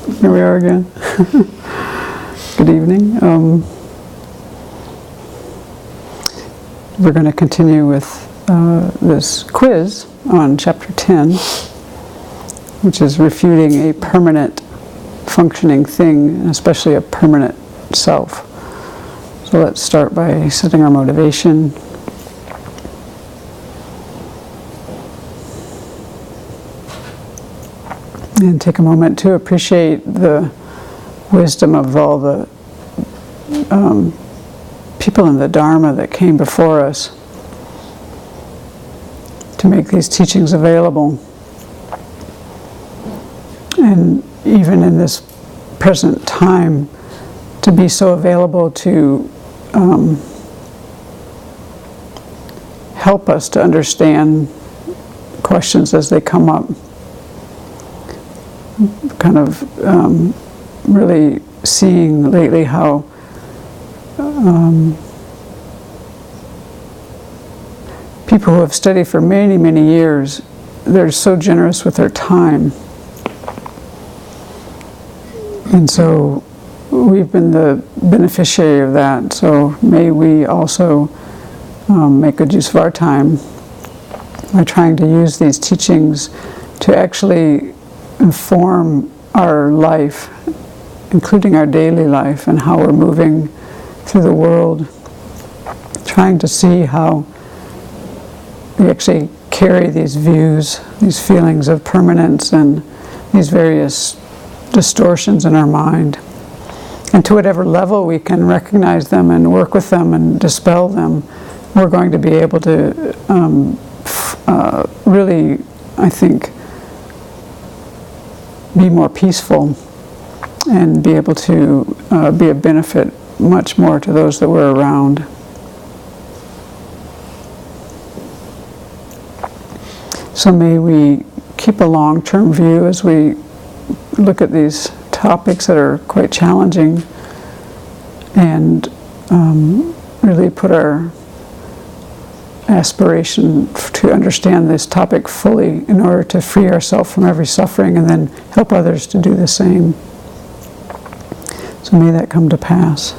Here we are again. Good evening. We're going to continue with this quiz on chapter 10, which is refuting a permanent functioning thing, and especially a permanent self. So let's start by setting our motivation. And take a moment to appreciate the wisdom of all the people in the Dharma that came before us to make these teachings available. And even in this present time, to be so available to help us to understand questions as they come up. Kind of really seeing lately how people who have studied for many, many years, they're so generous with their time. And so we've been the beneficiary of that. So may we also make good use of our time by trying to use these teachings to actually inform our life, including our daily life, and how we're moving through the world, trying to see how we actually carry these views, these feelings of permanence, and these various distortions in our mind. And to whatever level we can recognize them and work with them and dispel them, we're going to be able to really, I think, be more peaceful and be able to be a benefit much more to those that we're around. So may we keep a long-term view as we look at these topics that are quite challenging, and really put our aspiration to understand this topic fully in order to free ourselves from every suffering and then help others to do the same. So may that come to pass.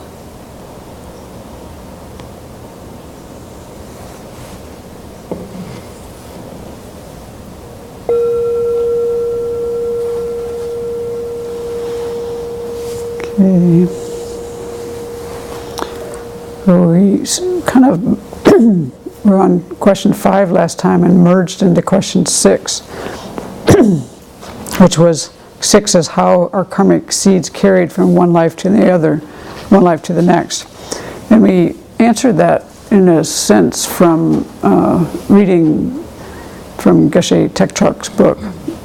Okay. So we kind of we're on question 5 last time and merged into question 6, which was 6 is how are karmic seeds carried from one life to the other, one life to the next. And we answered that in a sense from reading from Geshe Tekchok's book,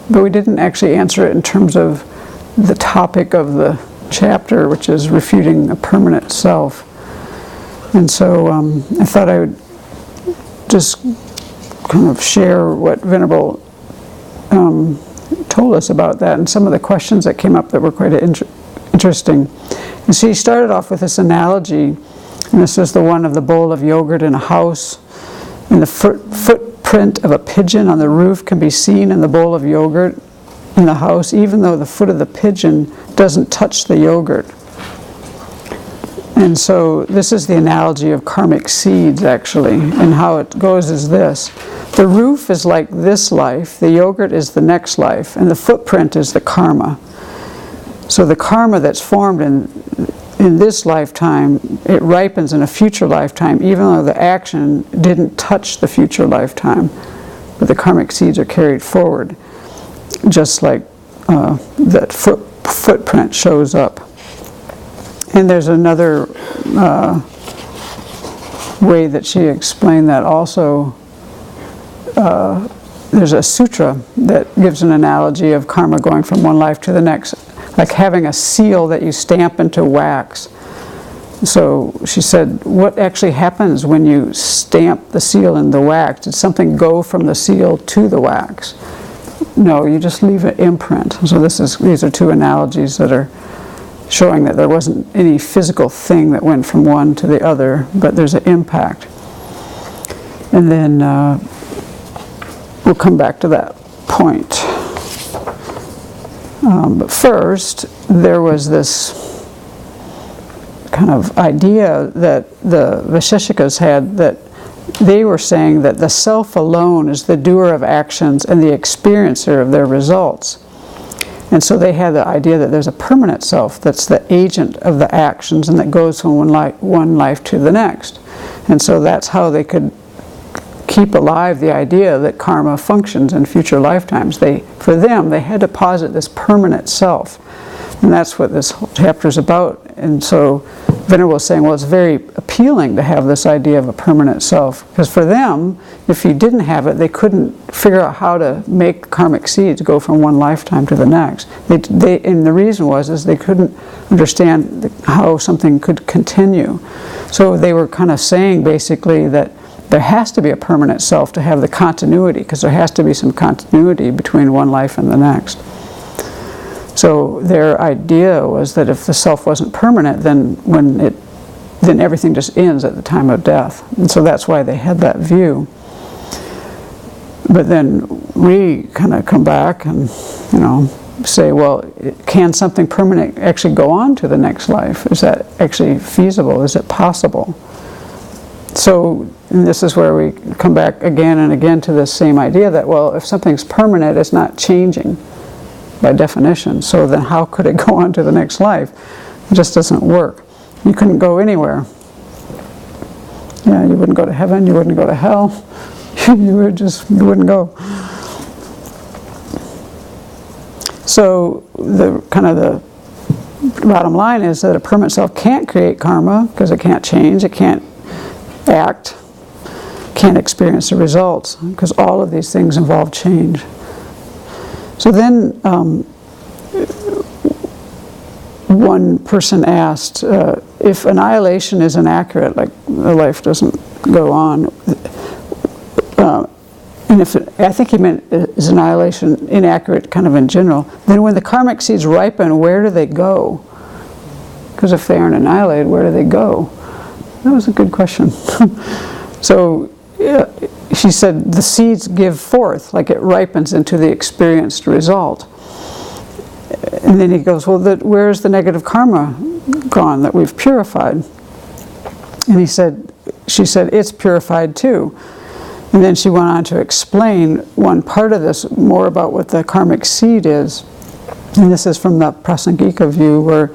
but we didn't actually answer it in terms of the topic of the chapter, which is refuting a permanent self. And so I thought I would just kind of share what Venerable told us about that and some of the questions that came up that were quite interesting. And so he started off with this analogy, and this was the one of the bowl of yogurt in a house, and the footprint of a pigeon on the roof can be seen in the bowl of yogurt in the house, even though the foot of the pigeon doesn't touch the yogurt. And so this is the analogy of karmic seeds, actually, and how it goes is this. The roof is like this life, the yogurt is the next life, and the footprint is the karma. So the karma that's formed in this lifetime, it ripens in a future lifetime, even though the action didn't touch the future lifetime. But the karmic seeds are carried forward, just like that footprint shows up. And there's another way that she explained that also. There's a sutra that gives an analogy of karma going from one life to the next, like having a seal that you stamp into wax. So she said, what actually happens when you stamp the seal in the wax? Did something go from the seal to the wax? No, you just leave an imprint. So these are two analogies that are showing that there wasn't any physical thing that went from one to the other, but there's an impact. And then we'll come back to that point. But first, there was this kind of idea that the Vaisheshikas had, that they were saying that the self alone is the doer of actions and the experiencer of their results. And so they had the idea that there's a permanent self that's the agent of the actions and that goes from one life to the next. And so that's how they could keep alive the idea that karma functions in future lifetimes. For them, they had to posit this permanent self. And that's what this whole chapter is about. And so Venerable was saying, well, it's very appealing to have this idea of a permanent self. Because for them, if you didn't have it, they couldn't figure out how to make karmic seeds go from one lifetime to the next. And the reason is they couldn't understand how something could continue. So they were kind of saying basically that there has to be a permanent self to have the continuity, because there has to be some continuity between one life and the next. So their idea was that if the self wasn't permanent, then everything just ends at the time of death. And so that's why they had that view. But then we kind of come back and, say, well, can something permanent actually go on to the next life? Is that actually feasible? Is it possible? So this is where we come back again and again to this same idea that, well, if something's permanent, it's not changing by definition. So then how could it go on to the next life? It just doesn't work. You couldn't go anywhere. Yeah, you wouldn't go to heaven, you wouldn't go to hell. you wouldn't go. So the bottom line is that a permanent self can't create karma, because it can't change, it can't act, can't experience the results, because all of these things involve change. So then one person asked, if annihilation is inaccurate, like the life doesn't go on, and I think he meant, is annihilation inaccurate kind of in general, then when the karmic seeds ripen, where do they go? Because if they aren't annihilated, where do they go? That was a good question. So she said the seeds give forth, like it ripens into the experienced result. And then he goes, well, where's the negative karma gone that we've purified? And she said, it's purified too. And then she went on to explain one part of this, more about what the karmic seed is. And this is from the Prasangika view, where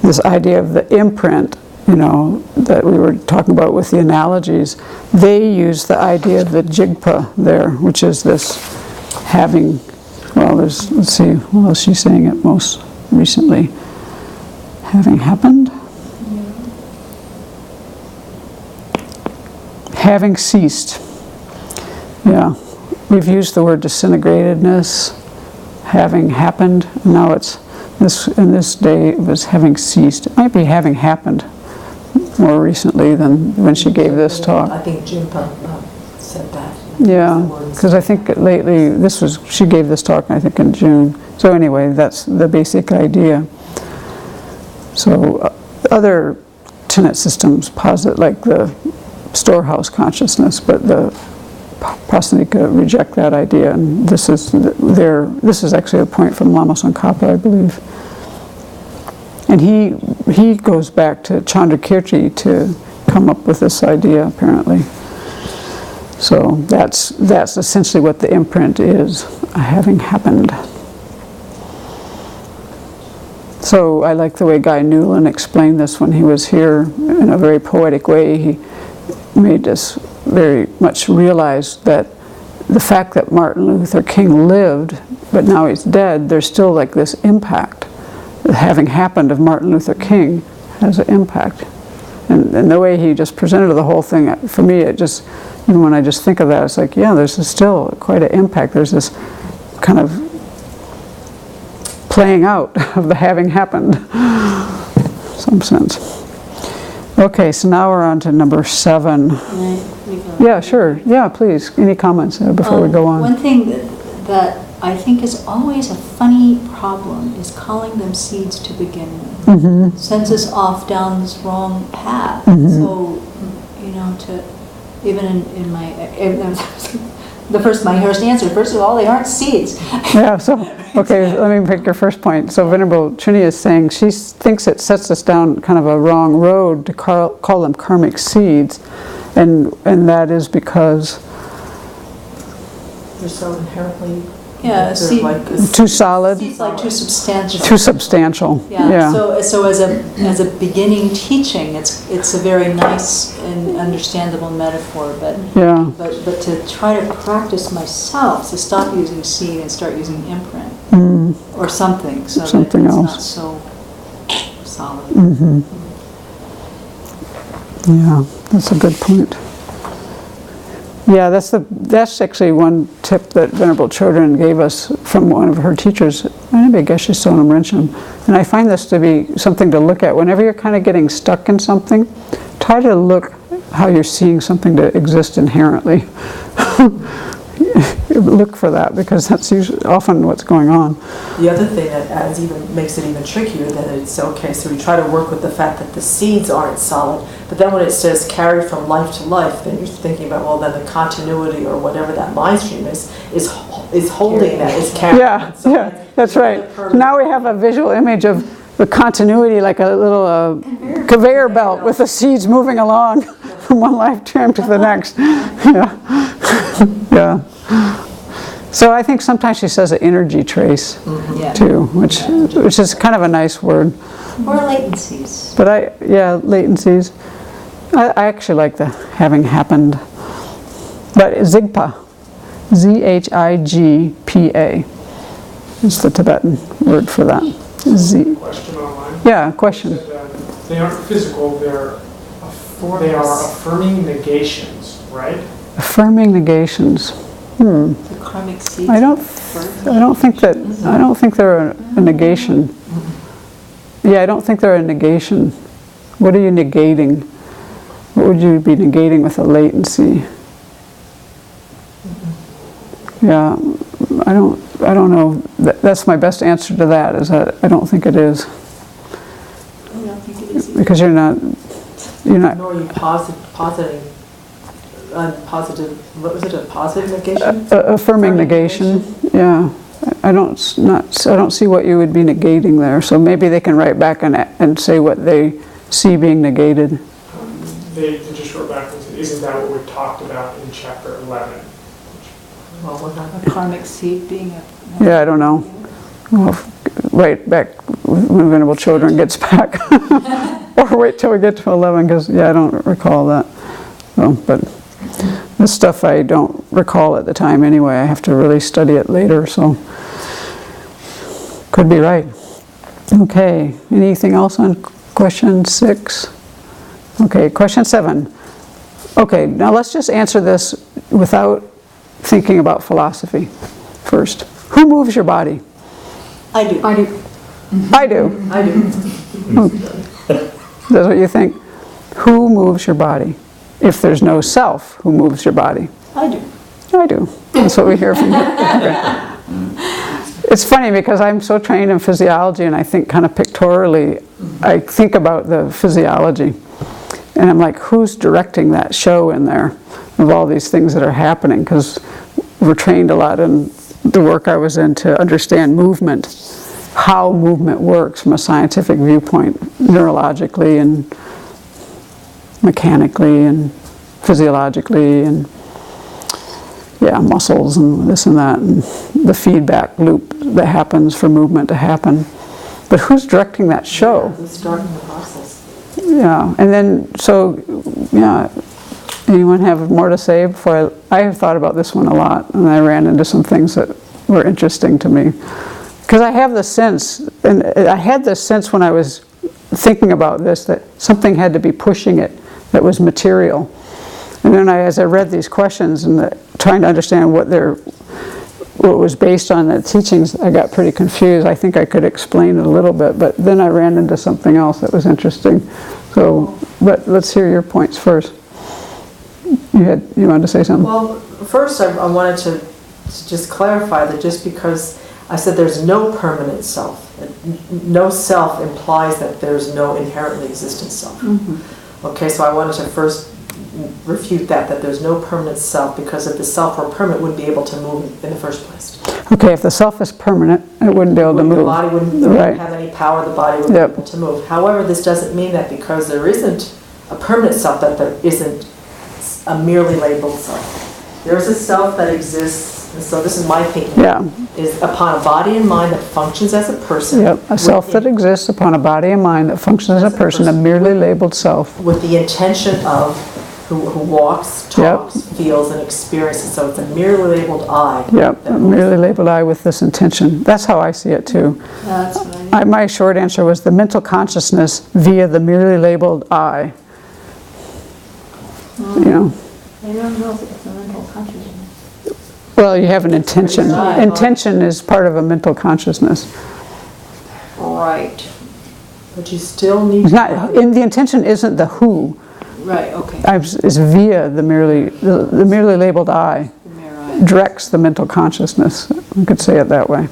this idea of the imprint, that we were talking about with the analogies, they use the idea of the jigpa there, which is this having, let's see, what else she's saying it most recently. Having happened? Having ceased. Yeah, we've used the word disintegratedness, having happened. Now in this day it was having ceased. It might be having happened more recently than when she gave this talk. I think Jinpa said that. Yeah, because I think lately, she gave this talk, I think in June. So anyway, that's the basic idea. So other tenet systems posit like the storehouse consciousness, but the Prasangika reject that idea, and this is actually a point from Lama Tsongkhapa, I believe. And he goes back to Chandrakirti to come up with this idea, apparently. So that's essentially what the imprint is, having happened. So I like the way Guy Newland explained this when he was here in a very poetic way. He made us very much realize that the fact that Martin Luther King lived, but now he's dead, there's still like this impact. The having happened of Martin Luther King has an impact. And the way he just presented the whole thing, for me, even when I just think of that, it's like, yeah, there's still quite an impact. There's this kind of playing out of the having happened, in some sense. Okay, so now we're on to number 7. Yeah, sure. Yeah, please. Any comments before we go on? One thing that I think is always a funny problem is calling them seeds to begin with. Mm-hmm. Sends us off down this wrong path. Mm-hmm. So, to even in my my first answer. First of all, they aren't seeds. Yeah, so, okay, let me pick your first point. So Venerable Trini is saying she thinks it sets us down kind of a wrong road to call them karmic seeds, and that is because They're so inherently Yeah, seed, too solid, seeds like too substantial. too substantial. Yeah. So as a beginning teaching, it's a very nice and understandable metaphor. But Yeah. but to try to practice myself to stop using seed and start using imprint or something, so Something that it's else. not so solid. Yeah, that's a good point. Yeah, that's actually one tip that Venerable Chodron gave us from one of her teachers, Maybe Geshe Sonam Rinchen. And I find this to be something to look at. Whenever you're kind of getting stuck in something, try to look how you're seeing something to exist inherently. Look for that, because that's usually often what's going on. The other thing that makes it even trickier, that it's okay, so we try to work with the fact that the seeds aren't solid, but then when it says carried from life to life, then you're thinking about, well, then the continuity or whatever that mind stream is holding that, is carrying. Yeah, So yeah, that's right. Now we have a visual image of the continuity, like a little conveyor belt with the seeds moving along from one lifetime to the next. Yeah. Yeah. So I think sometimes she says an energy trace too, which is kind of a nice word. Or latencies. But latencies. I actually like the having happened. But Zigpa, Z-H-I-G-P-A, is the Tibetan word for that. Question online. Yeah, question. They aren't physical, they are affirming negations, right? Affirming negations. The karmic seeds. I don't think they're a negation. Yeah, I don't think they're a negation. What are you negating? What would you be negating with a latency? Yeah, I don't know. That's my best answer to that, is that I don't think it is. I don't think it is either. Because you're not. Nor are you positive, what was it, a positive negation? Affirming negation. Yeah, I don't see what you would be negating there. So maybe they can write back and say what they see being negated. They just wrote back and said, isn't that what we talked about in chapter 11? Well, what happened? A karmic seed being a... Yeah, I don't know. Well, right back when Venerable Children gets back. Or wait till we get to 11, because, I don't recall that. So, but this stuff I don't recall at the time anyway. I have to really study it later, so could be right. Okay, anything else on question 6? Okay, question 7. Okay, now let's just answer this without thinking about philosophy first. Who moves your body? I do. I do. I do. That's what you think. Who moves your body? If there's no self, who moves your body? I do. I do. That's what we hear from you. Okay. It's funny because I'm so trained in physiology, and I think kind of pictorially. I think about the physiology. And I'm like, who's directing that show in there of all these things that are happening? Because we're trained a lot in the work I was in to understand movement, how movement works from a scientific viewpoint, neurologically and mechanically and physiologically, and muscles and this and that, and the feedback loop that happens for movement to happen. But who's directing that show? Who's starting the process? Yeah, and then, anyone have more to say before I have thought about this one a lot, and I ran into some things that were interesting to me. Because I have the sense, and I had this sense when I was thinking about this, that something had to be pushing it that was material. And then as I read these questions and trying to understand what was based on the teachings, I got pretty confused. I think I could explain it a little bit, but then I ran into something else that was interesting. So, but let's hear your points first. You wanted to say something? Well, first I wanted to just clarify that just because I said there's no permanent self, no self implies that there's no inherently existent self. Okay, so I wanted to first refute that there's no permanent self, because if the self were permanent, it wouldn't be able to move in the first place. Okay, if the self is permanent, it wouldn't be able to move. The body wouldn't Right. have any power, the body wouldn't Yep. be able to move. However, this doesn't mean that because there isn't a permanent self, that there isn't a merely labeled self. There is a self that exists, and so this is my thinking, Yeah. is upon a body and mind that functions as a person. Yep, a self that exists upon a body and mind that functions as a person, a merely labeled self. With the intention of who walks, talks, feels, and experiences. So it's a merely labeled I. Yep, that a moves. merely labeled I with this intention. That's how I see it too. That's what I mean. My short answer was the mental consciousness via the merely labeled I. You know, I don't know if it's a mental consciousness. well, you have an intention. Right. Intention is part of a mental consciousness. Right. But you still need It's not, and the intention isn't the who. Right, okay. It's via the merely labeled I. The mirror eye. Directs the mental consciousness. We could say it that way.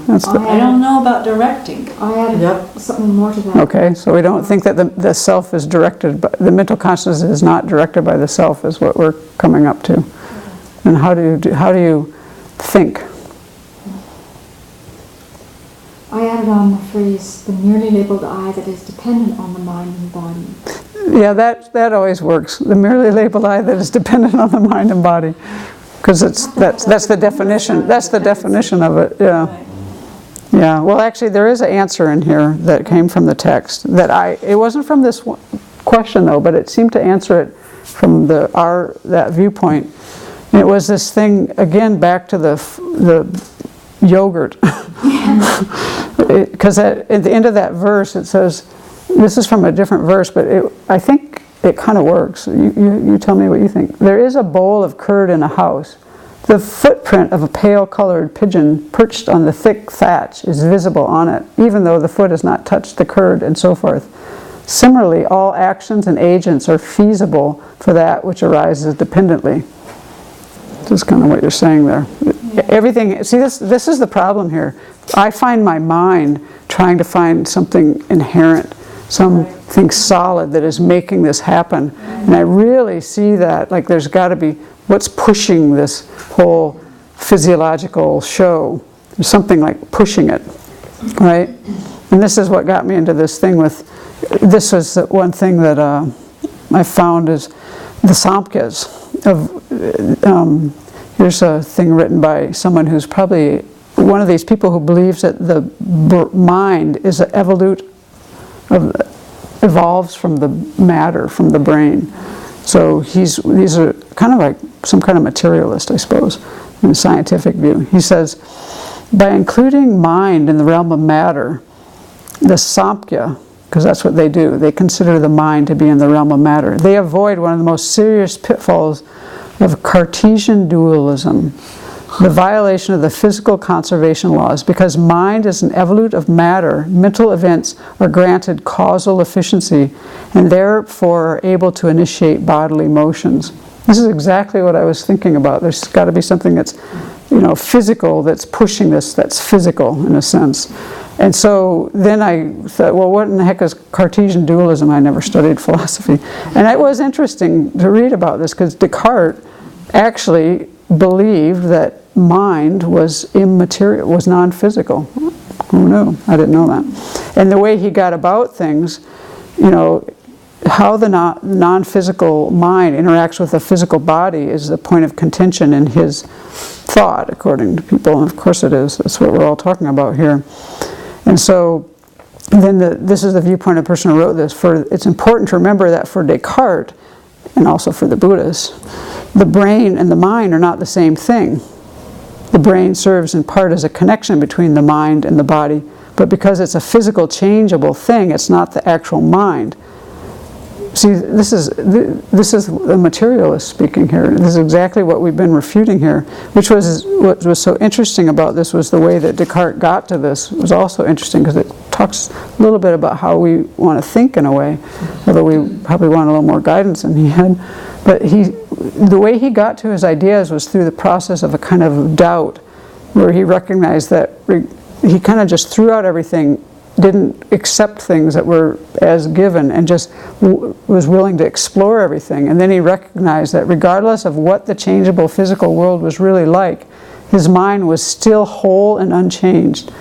That's the, I don't know about directing. I added Yep. something more to that. okay, so we don't think that the self is directed, but the mental consciousness is not directed by the self, is what we're coming up to. And how do you think? I added on the phrase, the merely labeled I that is dependent on the mind and body. Yeah, that always works. The merely labeled I that is dependent on the mind and body, because that's the definition. That's the definition of it. Yeah. Right. Yeah, well actually there is an answer in here that came from the text that it wasn't from this question though, but it seemed to answer it from that viewpoint. And it was this thing, again, back to the yogurt. Because at the end of that verse it says, this is from a different verse, but I think it kind of works. You tell me what you think. There is a bowl of curd in a house. The footprint of a pale-colored pigeon perched on the thick thatch is visible on it, even though the foot has not touched the curd, and so forth. Similarly, all actions and agents are feasible for that which arises dependently. This is kind of what you're saying there. Everything, see, this is the problem here. I find my mind trying to find something inherent, something solid that is making this happen. And I really see that, like there's got to be, what's pushing this whole physiological show? There's something like pushing it, right? And this is what got me into this thing with, this was the one thing that I found is the Samkhya's here's a thing written by someone who's probably one of these people who believes that the mind is evolves from the matter, from the brain. So these are kind of like some kind of materialist, I suppose, in a scientific view. He says, by including mind in the realm of matter, the Samkhya, because that's what they do, they consider the mind to be in the realm of matter. They avoid one of the most serious pitfalls of Cartesian dualism, the violation of the physical conservation laws. Because mind is an evolute of matter, mental events are granted causal efficiency and therefore are able to initiate bodily motions. This is exactly what I was thinking about. There's got to be something that's, physical, that's pushing this, that's physical in a sense. And so then I thought, well, what in the heck is Cartesian dualism? I never studied philosophy. And it was interesting to read about this because Descartes actually believed that mind was immaterial, was non-physical. Who knew? I didn't know that. And the way he got about things, how the non-physical mind interacts with the physical body is the point of contention in his thought, according to people. And of course it is. That's what we're all talking about here. And so then this is the viewpoint of the person who wrote this. It's important to remember that for Descartes, and also for the Buddhists, the brain and the mind are not the same thing. The brain serves in part as a connection between the mind and the body, but because it's a physical, changeable thing, it's not the actual mind. See, this is the materialist speaking here. This is exactly what we've been refuting here, which was what was so interesting about this was the way that Descartes got to this was also interesting because it talks a little bit about how we want to think in a way, although we probably want a little more guidance than he had. But the way he got to his ideas was through the process of a kind of doubt, where he recognized that he kind of just threw out everything didn't accept things that were as given and just was willing to explore everything. And then he recognized that regardless of what the changeable physical world was really like, his mind was still whole and unchanged,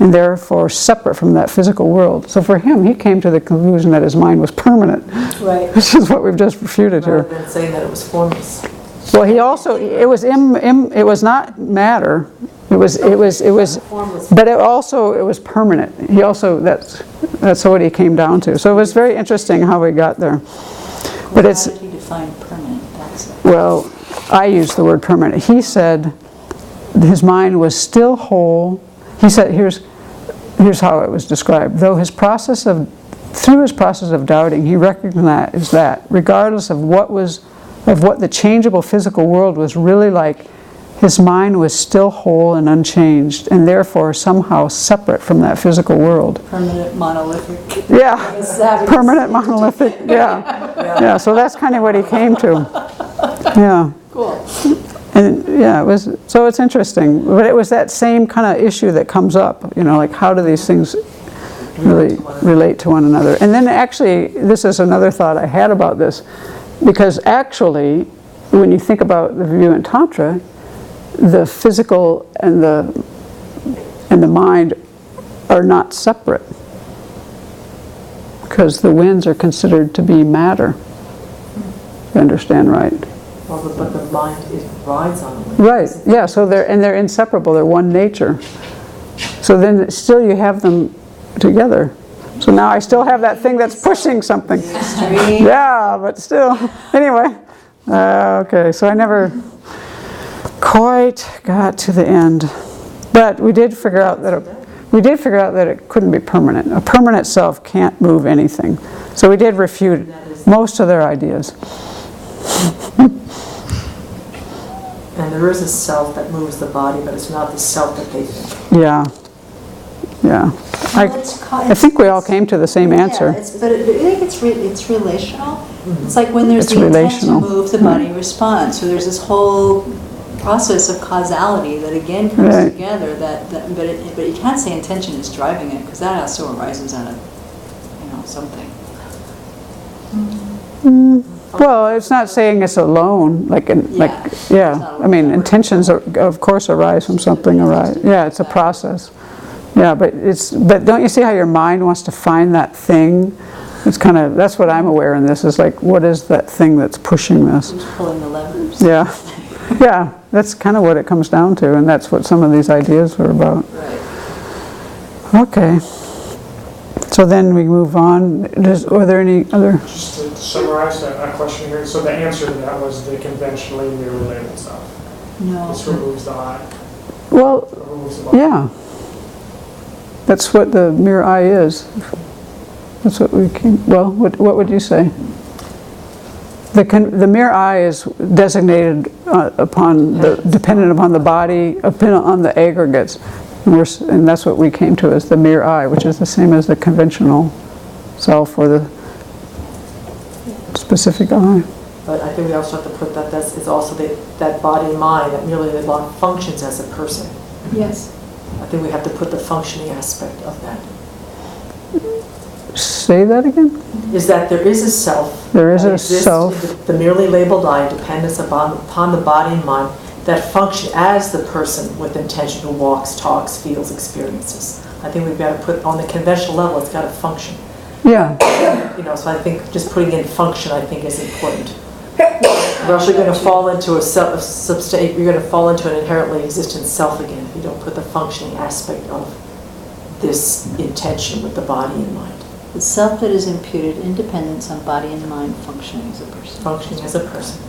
and therefore separate from that physical world. So for him, he came to the conclusion that his mind was permanent, Right. which is what we've just refuted here. Rather than saying that it was formless. Well, he also, it was not matter. It was, Formless. but it was permanent. He also, that's what he came down to. So it was very interesting how we got there. But How it's, did he define permanent? That's it. well, I used the word permanent. He said his mind was still whole. He said, here's how it was described. Through his process of doubting, he recognized that regardless of what the changeable physical world was really like, his mind was still whole and unchanged, and therefore somehow separate from that physical world. Permanent monolithic. Yeah, Savage. permanent monolithic, yeah. So that's kind of what he came to. Yeah. Cool. And yeah, so it's interesting. But it was that same kind of issue that comes up, like how do these things really relate to one another? And then actually, this is another thought I had about this, because actually, when you think about the view in Tantra, the physical and the mind are not separate, because the winds are considered to be matter. You understand, right? Well, but the mind rides on the wind. Right. Yeah. So they're inseparable. They're one nature. So then still you have them together. So now I still have that thing that's pushing something. Extreme. Yeah, but still. Anyway. Okay. So I never quite got to the end, but we did figure out that it couldn't be permanent. A permanent self can't move anything. So we did refute most of their ideas. And there is a self that moves the body, but it's not the self that they think. Yeah. Yeah. I think we all came to the same answer. Yeah, but I think it's relational. It's like when there's It's the intent relational. to move, the body responds. So there's this whole process of causality that again comes Right. together. But you can't say intention is driving it, because that also arises out of something. Well, it's not saying it's alone, I mean, intentions of course arise from something. Yeah, it's a process. Yeah, but don't you see how your mind wants to find that thing? That's what I'm aware in this, is like, what is that thing that's pushing this? Who's pulling the levers? Yeah. Yeah, that's kind of what it comes down to, and that's what some of these ideas were about. Right. Okay. So then we move on. Are there any other? Just to summarize a question here, so the answer to that was the conventionally merely labeled self. No. This removes the I, Well, removes the body. yeah. That's what the mere I is. That's what we came. Well, what would you say? The mere I is designated dependent upon the body, dependent on the aggregates. And that's what we came to as the mere I, which is the same as the conventional self or the specific I. But I think we also have to put that it's also that body and mind that merely functions as a person. Yes. I think we have to put the functioning aspect of that. Say that again? Is that there is a self. There is that a exists self. in the merely labeled I, dependence upon the body and mind, that function as the person with intention who walks, talks, feels, experiences. I think we've got to put, on the conventional level, it's got to function. Yeah. So I think just putting in function, I think, is important. Or else you're going to fall into you're going to fall into an inherently existent self again if you don't put the functioning aspect of this intention with the body and mind. The self that is imputed independence on body and mind functioning as a person. Functioning as a person.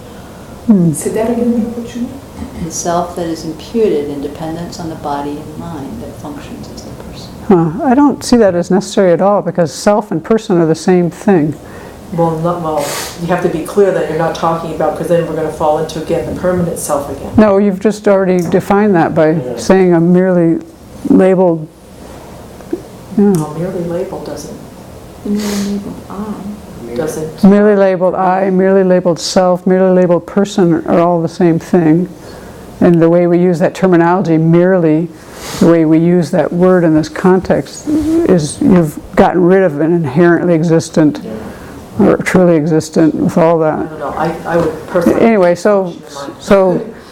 Say that again, what you mean? The self that is imputed independence on the body and mind that functions as the person. I don't see that as necessary at all, because self and person are the same thing. Well, you have to be clear that you're not talking about, because then we're going to fall into, again, the permanent self again. No, you've just already defined that by saying a merely labeled. Yeah. Well, merely labeled doesn't. Merely labeled I, merely labeled self, merely labeled person are all the same thing. And the way we use that terminology, merely, the way we use that word in this context is you've gotten rid of an inherently existent or truly existent with all I that. don't know, I would personally. Anyway, so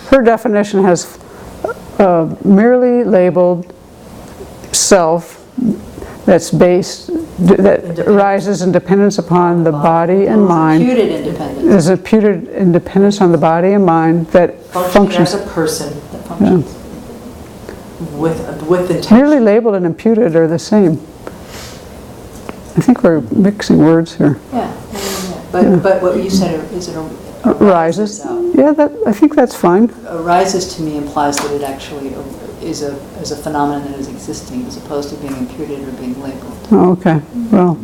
her definition has merely labeled self that's based, that arises in dependence upon the body and mind. Imputed independence. There's imputed independence on the body and mind that Functions functions. as a person That functions. with intention. Merely labeled and imputed are the same. I think we're mixing words here. Yeah. But what you said is it Arises. out. Yeah, I think that's fine. Arises to me implies that it actually is a phenomenon that is existing as opposed to being imputed or being labeled. Oh, okay, well,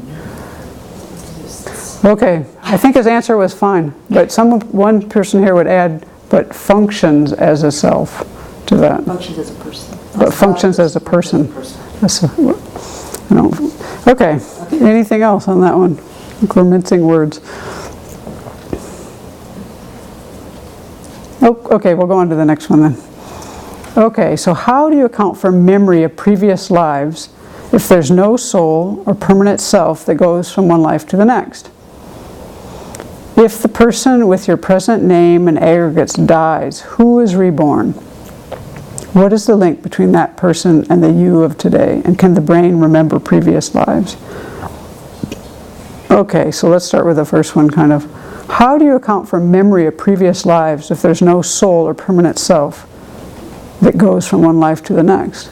okay. I think his answer was fine, but one person here would add, but functions as a self to that. Functions as a person. But functions as a person. That's okay. Anything else on that one? I think we're mincing words. Oh, okay, we'll go on to the next one then. Okay, so how do you account for memory of previous lives if there's no soul or permanent self that goes from one life to the next? If the person with your present name and aggregates dies, who is reborn? What is the link between that person and the you of today? And can the brain remember previous lives? Okay, so let's start with the first one kind of. How do you account for memory of previous lives if there's no soul or permanent self that goes from one life to the next?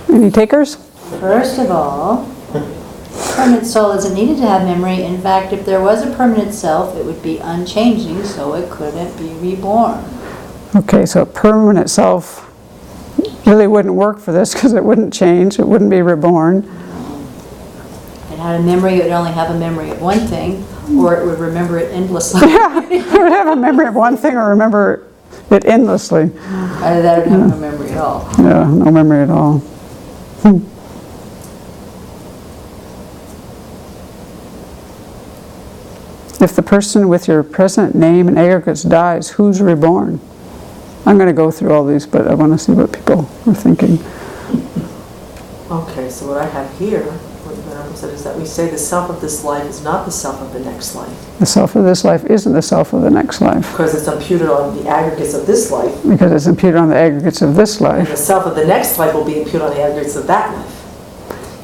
Any takers? First of all, permanent soul isn't needed to have memory. In fact, if there was a permanent self, it would be unchanging, so it couldn't be reborn. Okay, so a permanent self really wouldn't work for this because it wouldn't change, it wouldn't be reborn. It had a memory, it would only have a memory of one thing, or it would remember it endlessly. Yeah, it would have a memory of one thing or remember it endlessly. Either that or have no memory at all. Yeah, no memory at all. If the person with your present name and aggregates dies, who's reborn? I'm going to go through all these, but I want to see what people are thinking. Okay, so what I have here, what the Venerable said, is that we say the self of this life is not the self of the next life. The self of this life isn't the self of the next life. Because it's imputed on the aggregates of this life. Because it's imputed on the aggregates of this And life. the self of the next life will be imputed on the aggregates of that life.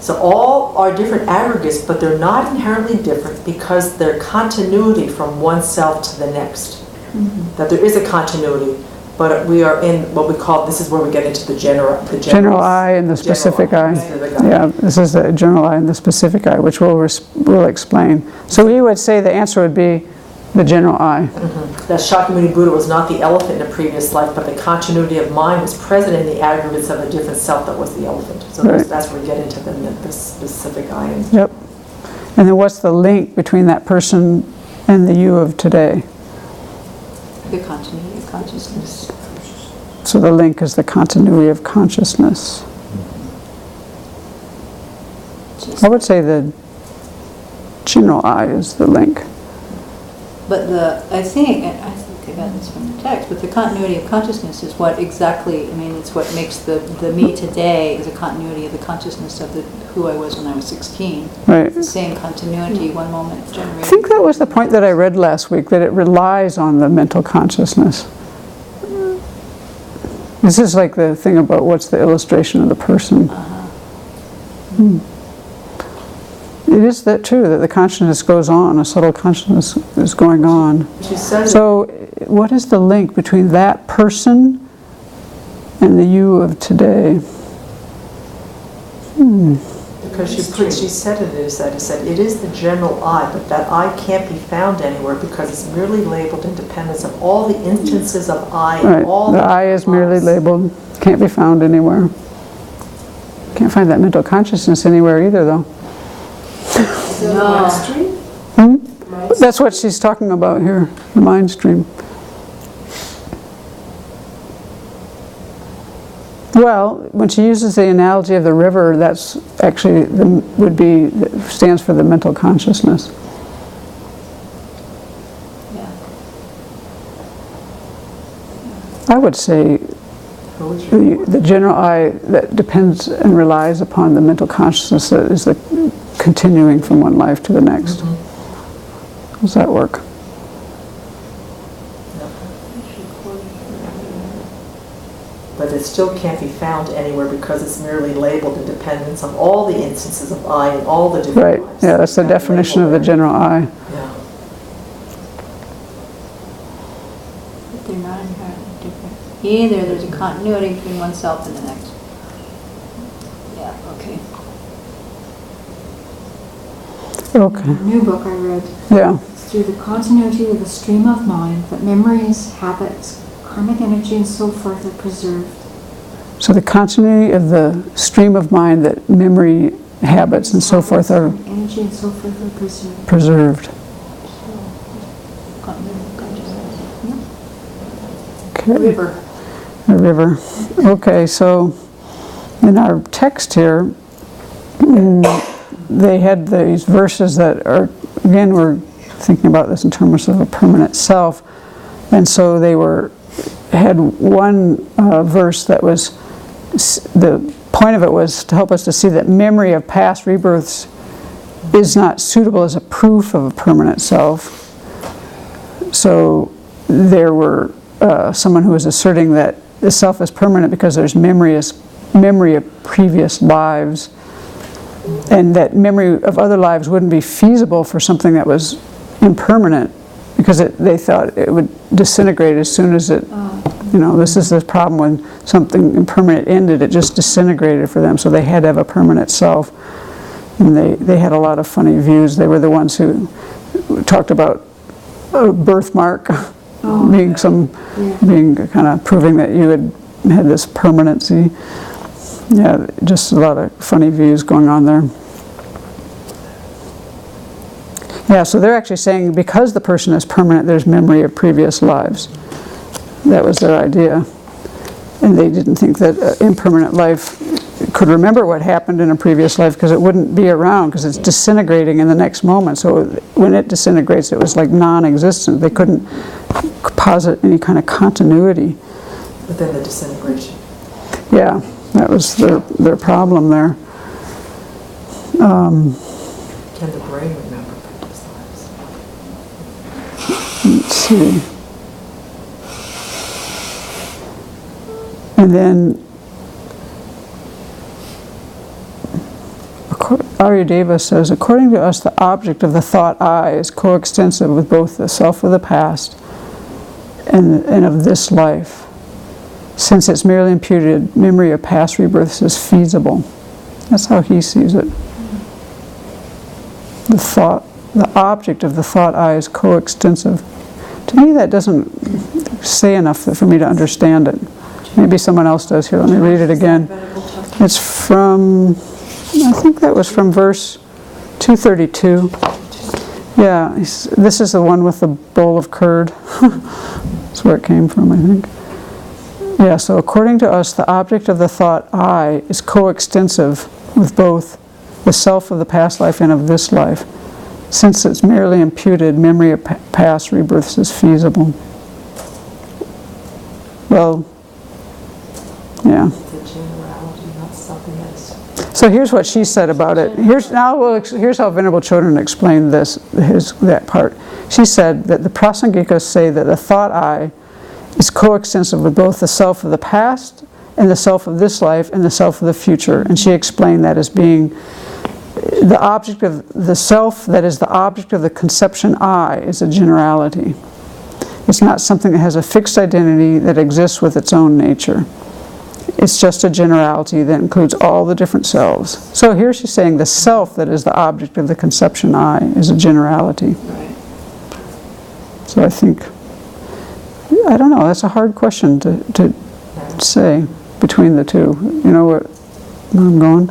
So all are different aggregates, but they're not inherently different because they're continuity from one self to the next. That there is a continuity, but we are in what we call, this is where we get into the General I and the specific I. Yeah, this is the general I and the specific I, which we'll explain. So we would say the answer would be the general I. That Shakyamuni Buddha was not the elephant in a previous life, but the continuity of mind was present in the aggregates of a different self that was the elephant. So Right. that's where we get into the specific I. Yep. And then what's the link between that person and the you of today? The continuity of consciousness. So the link is the continuity of consciousness. I would say the general I is the link. But I think I got this from the text, but the continuity of consciousness is what exactly, I mean, it's what makes the me today is a continuity of the consciousness of who I was when I was 16. Right. It's the same continuity, one moment I generated. think that was the point that I read last week, that it relies on the mental consciousness. This is like the thing about what's the illustration of the person. It is that true, that the consciousness goes on, a subtle consciousness is going on. She says So what is the link between that person and the you of today? because she said it is that. It said it is the general I, but that I can't be found anywhere because it's merely labeled independence of all the instances of I and Right, all the I is merely us. labeled, can't be found anywhere. Can't find that mental consciousness anywhere either, though. No. That's what she's talking about here, the mind stream. Well, when she uses the analogy of the river, that's actually stands for the mental consciousness. Yeah. I would say Who would you? the general I that depends and relies upon the mental consciousness that is the continuing from one life to the next. Does that work? But it still can't be found anywhere because it's merely labeled in dependence on all the instances of I and all the different Right. lives. Yeah, that's the That definition of the label general I. there. Yeah. But they're not inherently different. Either there's a continuity between oneself and the next. Yeah, okay. Okay. A new book I read. Yeah. It's through the continuity of the stream of mind that memories, habits, karmic energy, and so forth are preserved. So the continuity of the stream of mind that memory, habits, and so forth are Energy and so forth are preserved. preserved. Continuity of consciousness. Okay. River. A river. Okay, so in our text here, they had these verses that are, again, we're thinking about this in terms of a permanent self, and so they had one verse that was, the point of it was to help us to see that memory of past rebirths is not suitable as a proof of a permanent self. So there were someone who was asserting that the self is permanent because there's memory of previous lives, and that memory of other lives wouldn't be feasible for something that was impermanent, because they thought it would disintegrate as soon as it, this is the problem when something impermanent ended, it just disintegrated for them, so they had to have a permanent self. And they had a lot of funny views. They were the ones who talked about a birthmark being kind of proving that you had this permanency. Yeah, just a lot of funny views going on there. Yeah, so they're actually saying because the person is permanent, there's memory of previous lives. That was their idea. And they didn't think that impermanent life could remember what happened in a previous life because it wouldn't be around because it's disintegrating in the next moment. So when it disintegrates, it was like non-existent. They couldn't posit any kind of continuity. Within the disintegration. Yeah, that was their problem there. Can the brain remember previous lives? Let's see. And then Aryadeva says, according to us, the object of the thought I is coextensive with both the self of the past and of this life. Since it's merely imputed, memory of past rebirths is feasible. That's how he sees it. The object of the thought I is coextensive. To me, that doesn't say enough for me to understand it. Maybe someone else does. Here, let me read it again. It's from, I think that was from verse 232. Yeah, this is the one with the bowl of curd. That's where it came from, I think. Yeah, so according to us, the object of the thought I is coextensive with both the self of the past life and of this life. Since it's merely imputed, memory of past rebirths is feasible. Well, yeah. It's a generality, not something that's... So here's what she said about it. Here's how Venerable Chodron explained that part. She said that the Prasangikas say that the thought I is coextensive with both the self of the past and the self of this life and the self of the future. And she explained that as being the object of the self that is the object of the conception I is a generality. It's not something that has a fixed identity that exists with its own nature. It's just a generality that includes all the different selves. So here she's saying the self that is the object of the conception I is a generality. Right. So I think, I don't know, that's a hard question to say between the two. You know where I'm going?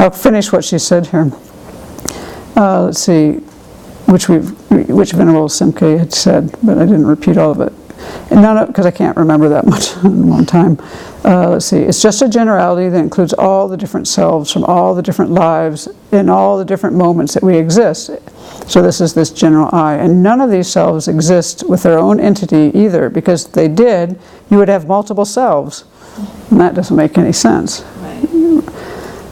I'll finish what she said here. Let's see, which Venerable Simke had said, but I didn't repeat all of it. And none of, because I can't remember that much in one time. Let's see, it's just a generality that includes all the different selves from all the different lives in all the different moments that we exist. So this is this general I. And none of these selves exist with their own entity either, because if they did, you would have multiple selves. And that doesn't make any sense. Right.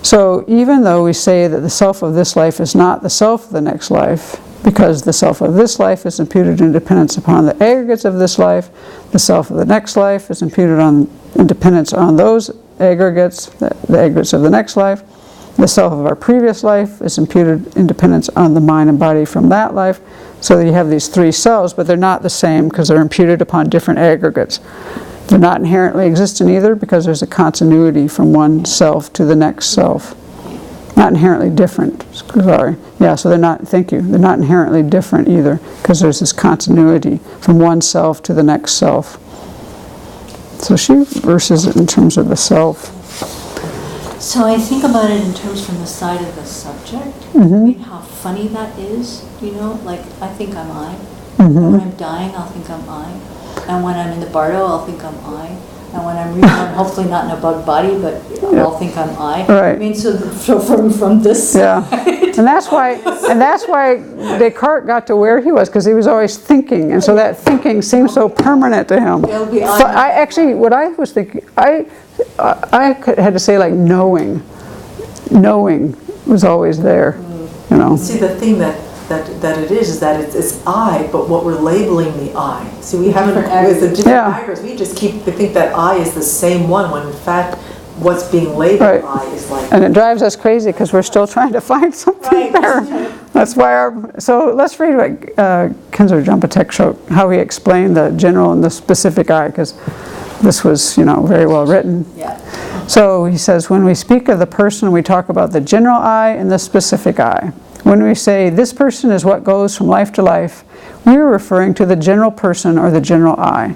So even though we say that the self of this life is not the self of the next life, because the self of this life is imputed in dependence upon the aggregates of this life, the self of the next life is imputed in dependence on those aggregates, the aggregates of the next life. The self of our previous life is imputed in dependence on the mind and body from that life. So you have these three selves, but they're not the same because they're imputed upon different aggregates. They're not inherently existent either because there's a continuity from one self to the next self. Not inherently different, sorry. Yeah, so they're not, thank you, they're not inherently different either because there's this continuity from one self to the next self. So she verses it in terms of the self. So I think about it in terms from the side of the subject. Mm-hmm. I mean, how funny that is, you know? Like, I think I'm I. Mm-hmm. And when I'm dying, I'll think I'm I. And when I'm in the bardo, I'll think I'm I. And when I'm reborn, hopefully not in a bug body, but I'll think I'm I. Right. I mean, so from this Yeah. side. And that's why Descartes got to where he was, because he was always thinking, and so that thinking seemed so permanent to him. It'll be So I actually, what I was thinking, I had to say like knowing was always there, you know. See, the thing that it is that it's I, but what we're labeling the I. See, we haven't, with the different Yeah. aggregates, we just we think that I is the same one, when in fact, what's being labeled Right. I is like. And it drives us crazy because we're still trying to find something there. That's why so let's read what Kinzer Jumpatek showed, how he explained the general and the specific I, because this was, very well written. Yeah. So he says, when we speak of the person, we talk about the general I and the specific I. When we say this person is what goes from life to life, we are referring to the general person or the general I.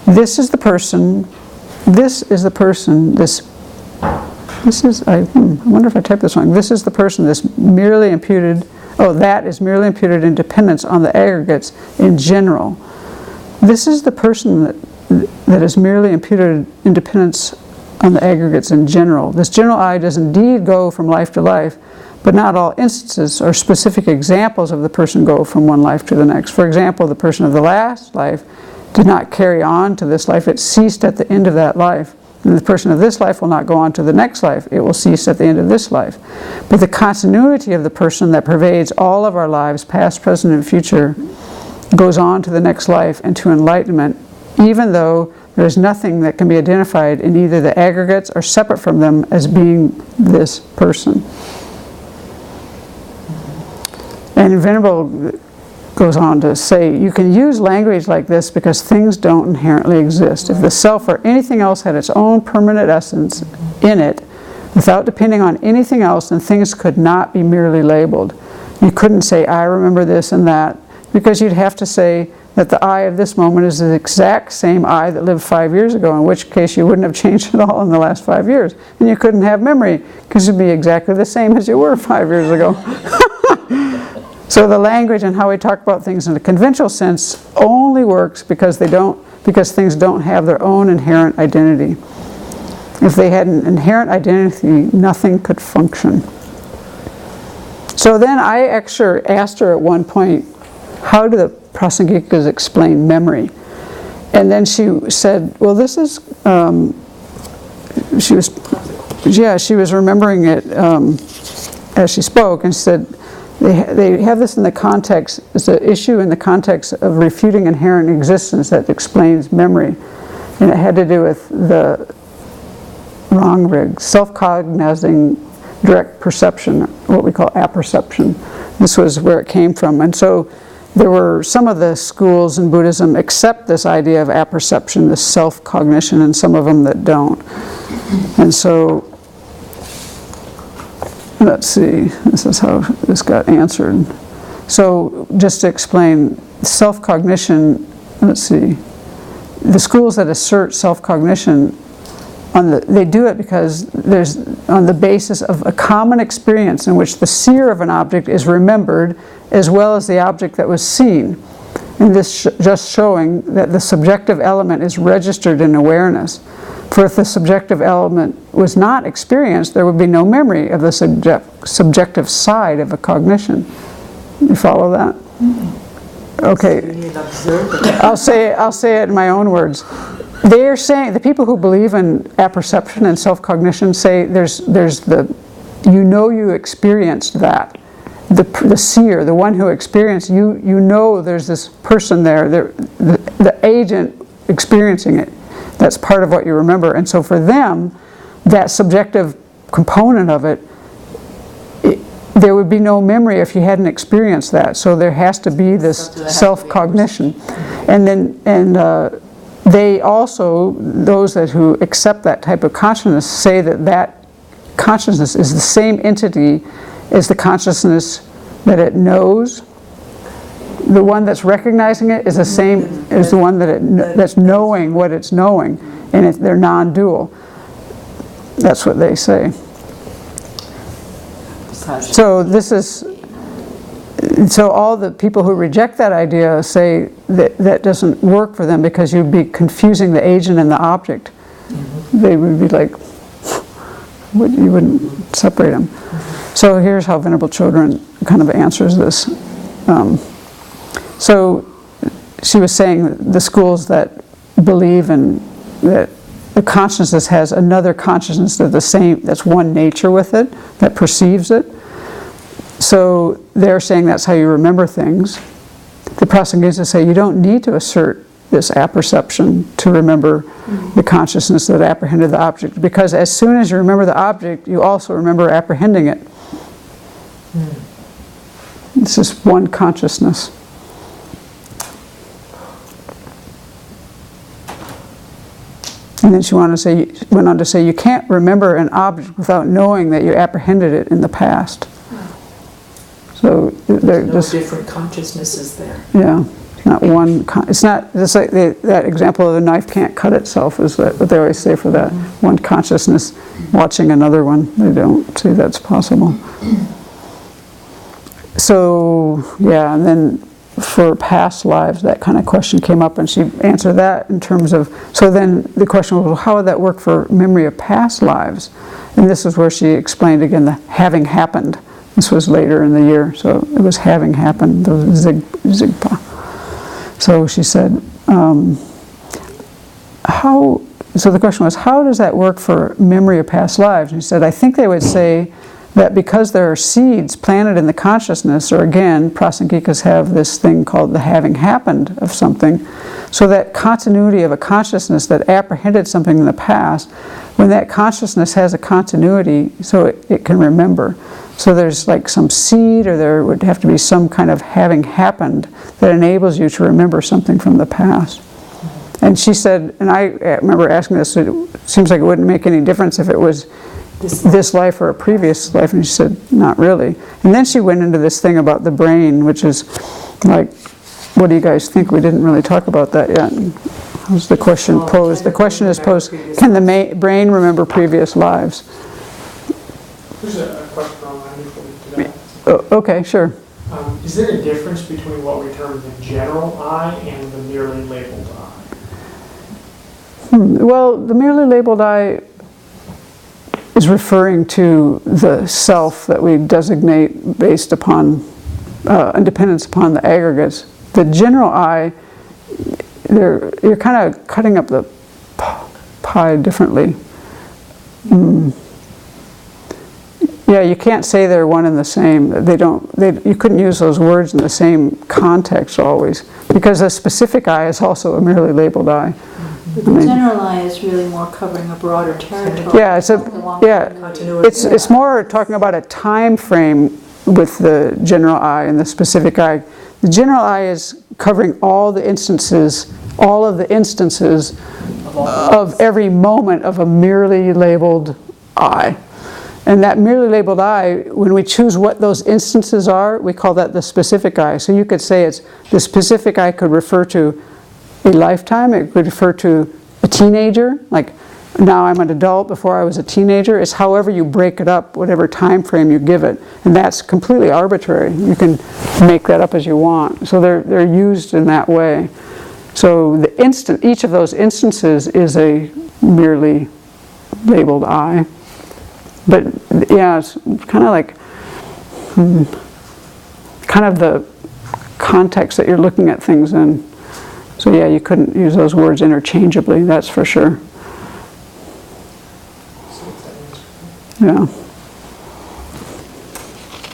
This is the person, I wonder if I typed this wrong. This is the person that is merely imputed in dependence on the aggregates in general. This is the person that is merely imputed in dependence on the aggregates in general. This general I does indeed go from life to life, but not all instances or specific examples of the person go from one life to the next. For example, the person of the last life did not carry on to this life. It ceased at the end of that life. And the person of this life will not go on to the next life. It will cease at the end of this life. But the continuity of the person that pervades all of our lives, past, present, and future, goes on to the next life and to enlightenment, even though there is nothing that can be identified in either the aggregates or separate from them as being this person. And Venerable goes on to say, you can use language like this because things don't inherently exist. If the self or anything else had its own permanent essence in it, without depending on anything else, then things could not be merely labeled. You couldn't say, I remember this and that, because you'd have to say that the I of this moment is the exact same I that lived 5 years ago, in which case you wouldn't have changed at all in the last 5 years. And you couldn't have memory, because you'd be exactly the same as you were 5 years ago. So the language and how we talk about things in a conventional sense only works because things don't have their own inherent identity. If they had an inherent identity, nothing could function. So then I actually asked her at one point, how do the Prasangikas explain memory? And then she said, well, this is, she was remembering it as she spoke, and she said, they have this in the context, it's an issue in the context of refuting inherent existence that explains memory. And it had to do with the wrong rig, self-cognizing direct perception, what we call apperception. This was where it came from. And so there were some of the schools in Buddhism accept this idea of apperception, this self-cognition, and some of them that don't. And so let's see, this is how this got answered. So just to explain, self-cognition, let's see, the schools that assert self-cognition, they do it because there's on the basis of a common experience in which the seer of an object is remembered as well as the object that was seen. And this just showing that the subjective element is registered in awareness. For if the subjective element was not experienced, there would be no memory of the subjective side of a cognition. You follow that? Okay. You need to observe it. I'll say it in my own words. They're saying, the people who believe in apperception and self-cognition say there's the, you experienced that. The seer, the one who experienced, you know there's this person there, the agent experiencing it. That's part of what you remember. And so for them, that subjective component of it, there would be no memory if you hadn't experienced that. So there has to be this self-cognition. And they also, those who accept that type of consciousness, say that consciousness is the same entity as the consciousness that it knows. The one that's recognizing it is the same as the one that's knowing what it's knowing, and they're non-dual. That's what they say. So all the people who reject that idea say that doesn't work for them because you'd be confusing the agent and the object. They would be like, you wouldn't separate them. So here's how Venerable Chodron kind of answers this. So she was saying the schools that believe in that the consciousness has another consciousness that's one nature with it, that perceives it. So they're saying that's how you remember things. The Prasangikas say you don't need to assert this apperception to remember the consciousness that apprehended the object, because as soon as you remember the object, you also remember apprehending it. It's just one consciousness. And then she went on to say you can't remember an object without knowing that you apprehended it in the past. So they're No just different consciousnesses there. yeah, not one. It's not just like that example of the knife can't cut itself. Is that what they always say for that one consciousness watching another one? They don't see that's possible. So yeah, and then for past lives, that kind of question came up, and she answered that in terms of. So then the question was, well, how would that work for memory of past lives? And this is where she explained again the having happened. This was later in the year, so it was having happened, the zigpa. So she said, so the question was, how does that work for memory of past lives? And she said, I think they would say that because there are seeds planted in the consciousness, or again, Prasangikas have this thing called the having happened of something, so that continuity of a consciousness that apprehended something in the past, when that consciousness has a continuity, so it can remember. So there's like some seed, or there would have to be some kind of having happened that enables you to remember something from the past. And she said, and I remember asking this, it seems like it wouldn't make any difference if it was this life or a previous life, and she said, not really. And then she went into this thing about the brain, which is like, what do you guys think? We didn't really talk about that yet. How's the question posed? The question is posed, can the brain remember previous lives? There's a question online before we do that. Okay, sure. Is there a difference between what we term the general I and the merely labeled I? Well, the merely labeled I is referring to the self that we designate based upon dependence upon the aggregates. The general I, you're kind of cutting up the pie differently. Yeah, you can't say they're one and the same. You couldn't use those words in the same context always, because a specific I is also a merely labeled I. But the general I is really more covering a broader territory. Yeah, it's more talking about a time frame with the general I and the specific I. The general I is covering all of the instances of every moment of a merely labeled I. And that merely labeled I, when we choose what those instances are, we call that the specific I. So you could say it's the specific I could refer to a lifetime, it could refer to a teenager, like now I'm an adult, before I was a teenager. It's however you break it up, whatever time frame you give it. And that's completely arbitrary. You can make that up as you want. So they're used in that way. So each of those instances is a merely labeled I. But yeah, it's kind of like, kind of the context that you're looking at things in. So yeah, you couldn't use those words interchangeably, that's for sure. Yeah.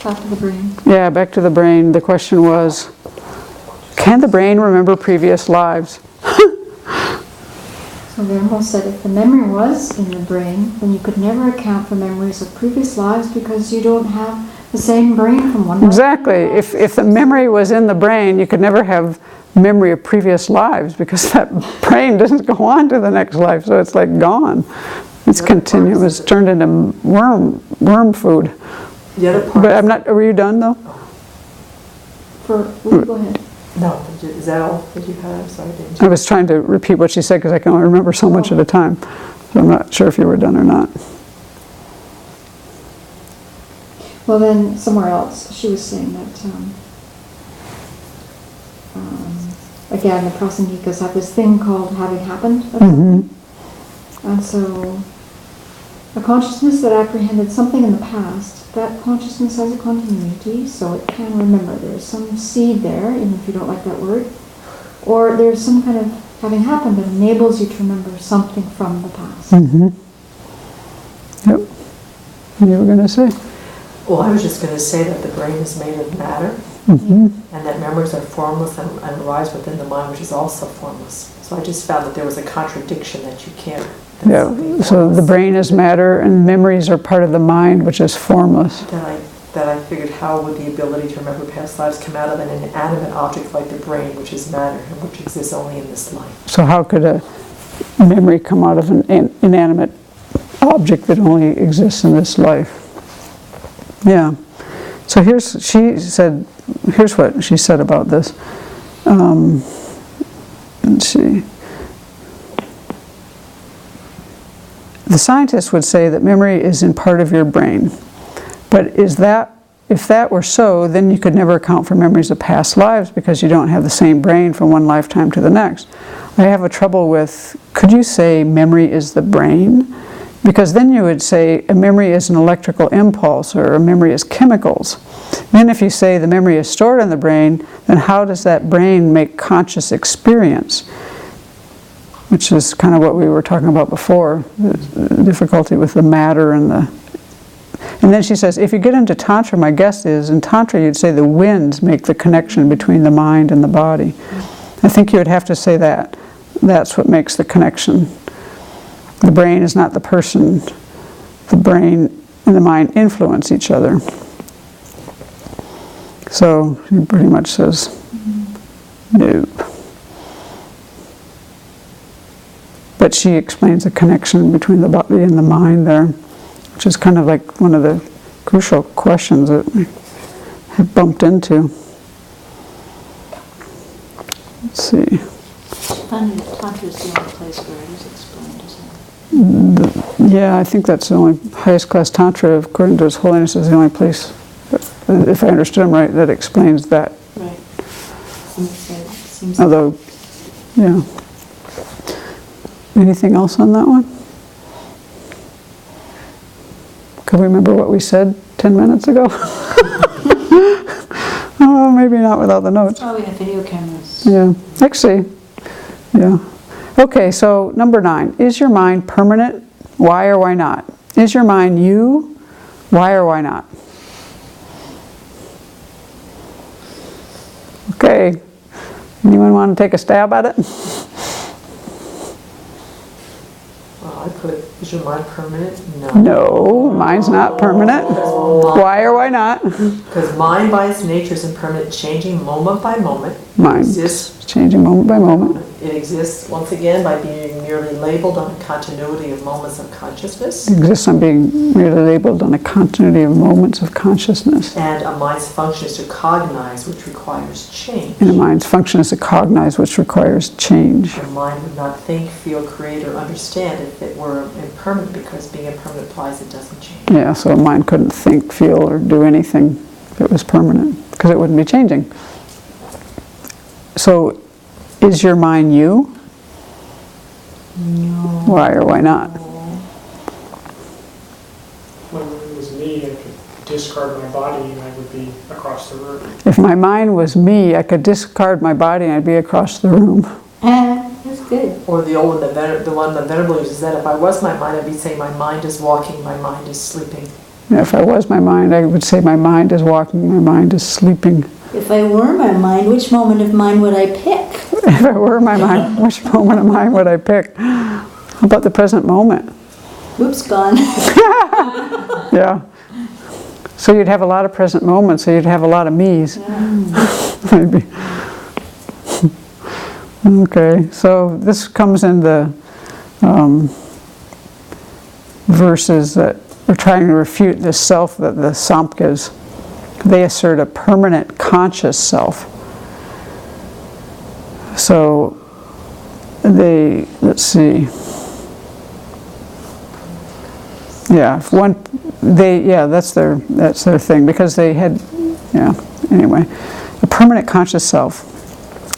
Back to the brain. Yeah, back to the brain. The question was, can the brain remember previous lives? So they almost said if the memory was in the brain, then you could never account for memories of previous lives because you don't have the same brain from one life. Exactly. If the memory was in the brain, you could never have memory of previous lives because that brain doesn't go on to the next life, so it's like gone. It's continuous. It's turned into worm food. The other part. But I'm not. Were you done though? Go ahead. No, is that all that you had? Sorry, I didn't. I was trying to repeat what she said because I can only remember so much at a time. So I'm not sure if you were done or not. Well, then somewhere else she was saying that again the Prasangikas have this thing called having happened. And so a consciousness that apprehended something in the past, that consciousness has a continuity, so it can remember. There's some seed there, even if you don't like that word. Or there's some kind of having happened that enables you to remember something from the past. Yep. And you were going to say? Well, I was just going to say that the brain is made of matter, and that memories are formless and arise within the mind, which is also formless. So I just found that there was a contradiction that you can't. Yeah, so the brain is matter and memories are part of the mind, which is formless. That I figured, how would the ability to remember past lives come out of an inanimate object like the brain, which is matter and which exists only in this life? So how could a memory come out of an inanimate object that only exists in this life? Yeah. So here's what she said about this. Let's see. The scientists would say that memory is in part of your brain. But if that were so, then you could never account for memories of past lives because you don't have the same brain from one lifetime to the next. I have a trouble with, could you say memory is the brain? Because then you would say a memory is an electrical impulse or a memory is chemicals. Then if you say the memory is stored in the brain, then how does that brain make conscious experience? Which is kind of what we were talking about before, the difficulty with the matter and the... And then she says, if you get into Tantra, my guess is, in Tantra you'd say the winds make the connection between the mind and the body. I think you would have to say that. That's what makes the connection. The brain is not the person. The brain and the mind influence each other. So he pretty much says, nope. But she explains the connection between the body and the mind there, which is kind of like one of the crucial questions that we have bumped into. Let's see. Tantra is the only place where it is explained, isn't it? Yeah, I think that's the only highest class Tantra, according to His Holiness, is the only place, if I understood him right, that explains that. Right. Seems Although, yeah. Anything else on that one? Can we remember what we said 10 minutes ago? Oh, maybe not without the notes. Oh, we have video cameras. Yeah, actually, yeah. Okay, so number 9. Is your mind permanent? Why or why not? Is your mind you? Why or why not? Okay, anyone want to take a stab at it? Well, I put, is your mind permanent? No. No, mine's not permanent. Why or why not? Because mind by its nature is impermanent, changing moment by moment. Mine Exists. changing moment by moment. It exists, once again, by being merely labeled on a continuity of moments of consciousness. It exists on being merely labeled on a continuity of moments of consciousness. And a mind's function is to cognize, which requires change. And a mind's function is to cognize, which requires change. The mind would not think, feel, create, or understand if it were impermanent, because being impermanent implies it doesn't change. Yeah, so a mind couldn't think, feel, or do anything if it was permanent, because it wouldn't be changing. So, is your mind you? No. Why or why not? When it was me, I could discard my body and I would be across the room. If my mind was me, I could discard my body and I'd be across the room. That's good. Or the old one, the one that Venerable uses, that if I was my mind, I'd be saying my mind is walking, my mind is sleeping. And if I was my mind, I would say my mind is walking, my mind is sleeping. If I were my mind, which moment of mine would I pick? If I were my mind, which moment of mine would I pick? How about the present moment? Oops, gone. Yeah. So you'd have a lot of present moments, so you'd have a lot of me's. Maybe. Okay, so this comes in the verses that are trying to refute this self that the Samkhya's. They assert a permanent conscious self. So they, let's see. Yeah, that's their thing, because they had, anyway, a permanent conscious self.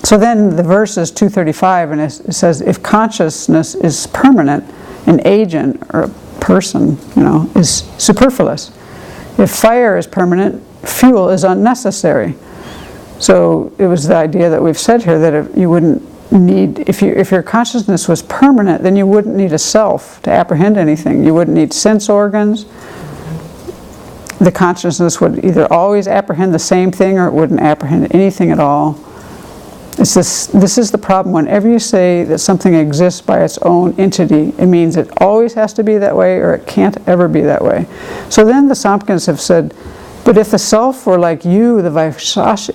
So then the verse is 235, and it says, if consciousness is permanent, an agent or a person, is superfluous. If fire is permanent, fuel is unnecessary. So it was the idea that we've said here, that if you wouldn't need, if your consciousness was permanent, then you wouldn't need a self to apprehend anything. You wouldn't need sense organs. The consciousness would either always apprehend the same thing, or it wouldn't apprehend anything at all. This is the problem. Whenever you say that something exists by its own entity, it means it always has to be that way, or it can't ever be that way. So then the Samkhya's have said, but if the self were like you, the Vaisheshikas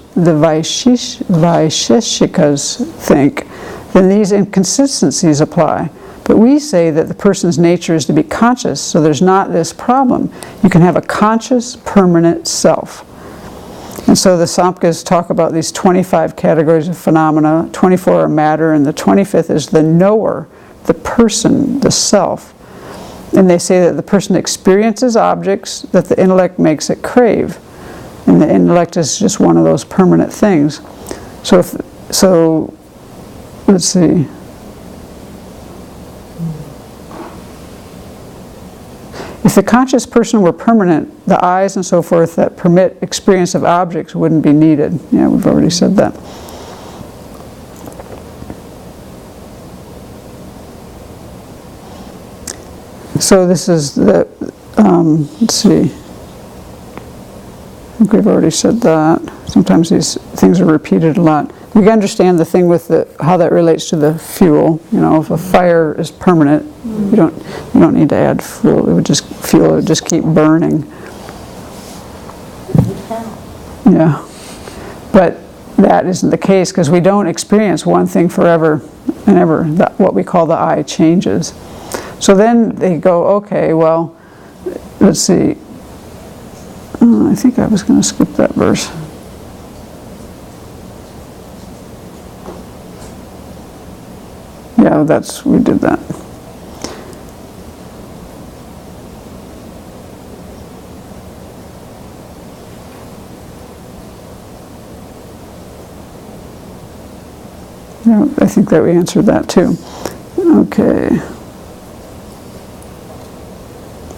think, then these inconsistencies apply. But we say that the person's nature is to be conscious, so there's not this problem. You can have a conscious, permanent self. And so the Samkhya's talk about these 25 categories of phenomena, 24 are matter, and the 25th is the knower, the person, the self. And they say that the person experiences objects that the intellect makes it crave. And the intellect is just one of those permanent things. So let's see. If the conscious person were permanent, the eyes and so forth that permit experience of objects wouldn't be needed. Yeah, we've already said that. So this is the, let's see. I think we've already said that. Sometimes these things are repeated a lot. You can understand the thing with how that relates to the fuel. If a fire is permanent, you don't need to add fuel. It would just keep burning. Yeah, but that isn't the case, because we don't experience one thing forever and ever. What we call the I changes. So then they go, okay, well, let's see. I think I was going to skip that verse. Yeah, we did that. Yeah, I think that we answered that too. Okay.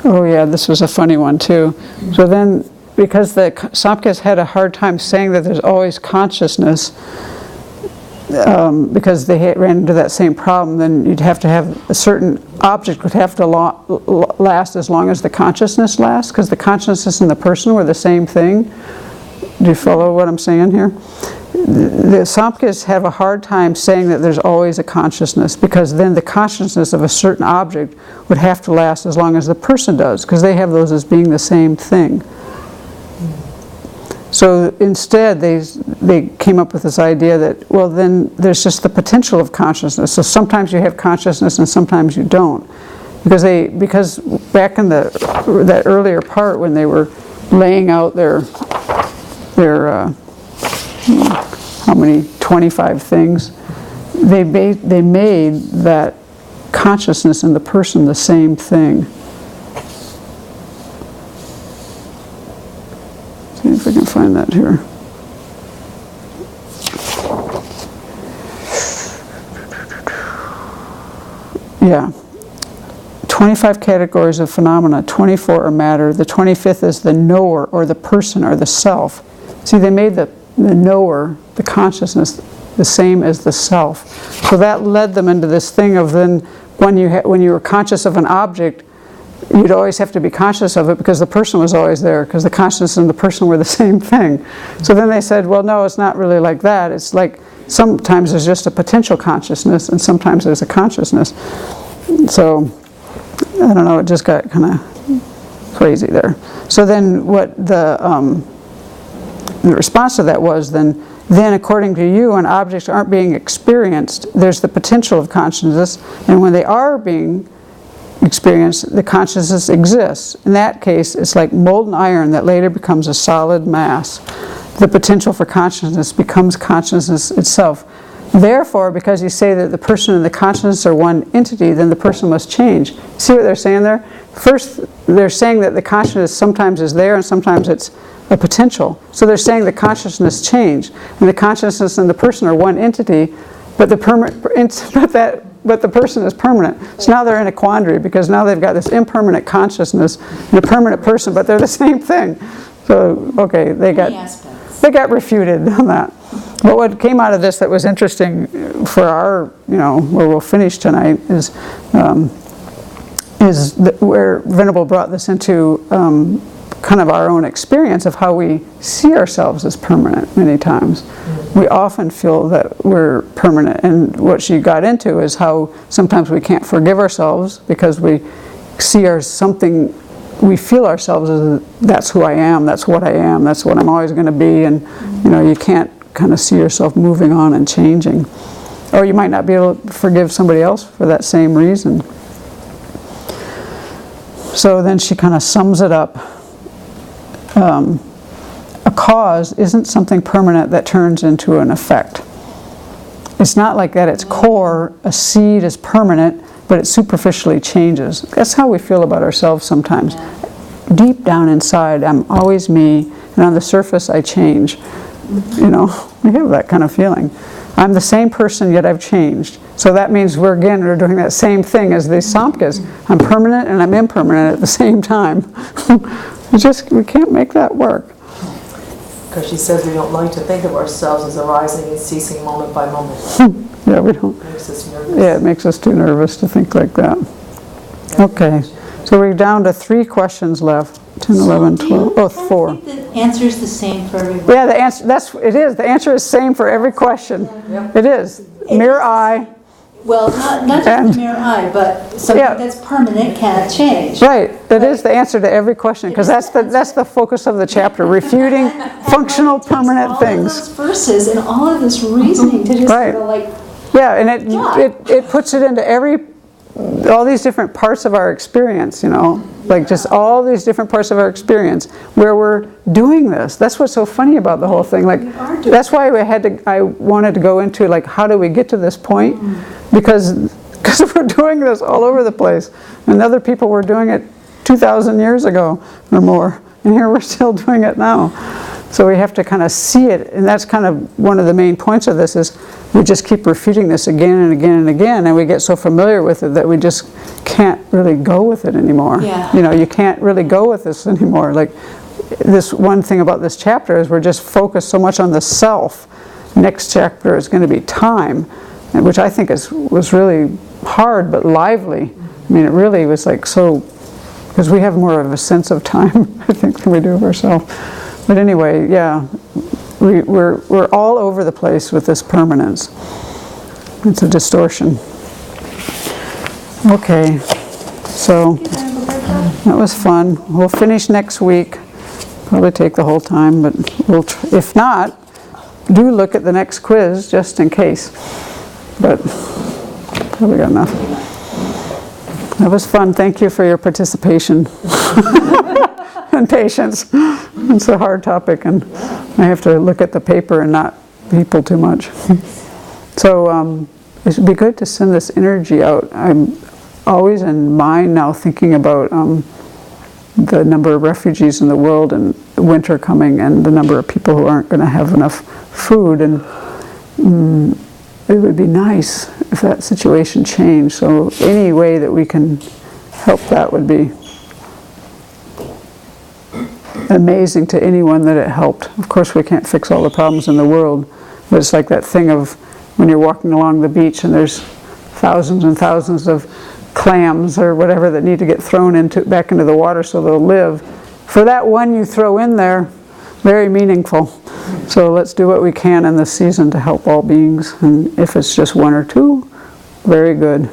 Oh yeah, this was a funny one too. So then, because the Samkhya's had a hard time saying that there's always consciousness, because they ran into that same problem, then you'd have to have a certain object would have to last as long as the consciousness lasts, because the consciousness and the person were the same thing. Do you follow what I'm saying here? The Samkhya's have a hard time saying that there's always a consciousness, because then the consciousness of a certain object would have to last as long as the person does, because they have those as being the same thing. So instead, they came up with this idea that, well, then there's just the potential of consciousness. So sometimes you have consciousness and sometimes you don't, because back in that earlier part when they were laying out their how many 25 things, they made that consciousness and the person the same thing. See if we can find that here. Yeah. 25 categories of phenomena, 24 are matter, the 25th is the knower or the person or the self. See, they made the knower, the consciousness, the same as the self. So that led them into this thing of then when you were conscious of an object, you'd always have to be conscious of it because the person was always there, because the consciousness and the person were the same thing. So then they said, well, no, it's not really like that. It's like sometimes there's just a potential consciousness and sometimes there's a consciousness. So, I don't know, it just got kind of crazy there. So then what the response to that was then according to you, when objects aren't being experienced, there's the potential of consciousness, and when they are being experienced, the consciousness exists. In that case, it's like molten iron that later becomes a solid mass. The potential for consciousness becomes consciousness itself. Therefore, because you say that the person and the consciousness are one entity, then the person must change. See what they're saying there? First, they're saying that the consciousness sometimes is there and sometimes it's a potential. So they're saying the consciousness change, and the consciousness and the person are one entity, but the person is permanent. So now they're in a quandary because now they've got this impermanent consciousness and a permanent person, but they're the same thing. So okay, they got refuted on that. But what came out of this that was interesting for our, where we'll finish tonight is where Venerable brought this into kind of our own experience of how we see ourselves as permanent many times. We often feel that we're permanent, and what she got into is how sometimes we can't forgive ourselves because we see we feel ourselves as that's who I am, that's what I am, that's what I'm always going to be, and you can't kind of see yourself moving on and changing. Or you might not be able to forgive somebody else for that same reason. So then she kind of sums it up. A cause isn't something permanent that turns into an effect. It's not like at its core, a seed is permanent, but it superficially changes. That's how we feel about ourselves sometimes. Deep down inside, I'm always me, and on the surface, I change. We have that kind of feeling. I'm the same person, yet I've changed. So that means we're doing that same thing as the Samkhya's. I'm permanent and I'm impermanent at the same time. We can't make that work. Because she says we don't like to think of ourselves as arising and ceasing moment by moment. Yeah, we don't. It makes us nervous. Yeah, it makes us too nervous to think like that. Okay, so we're down to 3 questions left. 10, 11, 12, 4. I think the answer is the same for everyone. Yeah, the answer, it is. The answer is same for every question. Yeah. It is. Mirror eye. Well, not just the mirror eye, but something that's permanent can't change. Right. It is the answer to every question, because that's the focus of the chapter, refuting functional, permanent things. All of those verses and all of this reasoning to just Right. sort of Yeah, and it puts it into all these different parts of our experience, like just all these different parts of our experience where we're doing this. That's what's so funny about the whole thing. Like, that's why I wanted to go into how do we get to this point? Because we're doing this all over the place, and other people were doing it 2,000 years ago or more, and here we're still doing it now. So we have to kind of see it, and that's kind of one of the main points of this is we just keep refuting this again and again and again, and we get so familiar with it that we just can't really go with it anymore. Yeah. You can't really go with this anymore. Like, this one thing about this chapter is we're just focused so much on the self. Next chapter is going to be time, which I think was really hard but lively. I mean, it really was because we have more of a sense of time, I think, than we do of ourselves. But anyway, yeah, we're all over the place with this permanence. It's a distortion. Okay, so that was fun. We'll finish next week. Probably take the whole time, but if not, do look at the next quiz just in case. But probably got enough. That was fun. Thank you for your participation. And patience. It's a hard topic, and I have to look at the paper and not people too much. So it would be good to send this energy out. I'm always in mind now thinking about the number of refugees in the world and winter coming and the number of people who aren't going to have enough food. And it would be nice if that situation changed. So any way that we can help that would be amazing to anyone that it helped. Of course, we can't fix all the problems in the world, but it's like that thing of when you're walking along the beach and there's thousands and thousands of clams or whatever that need to get thrown back into the water so they'll live. For that one you throw in there, very meaningful. So let's do what we can in this season to help all beings, and if it's just one or two, very good.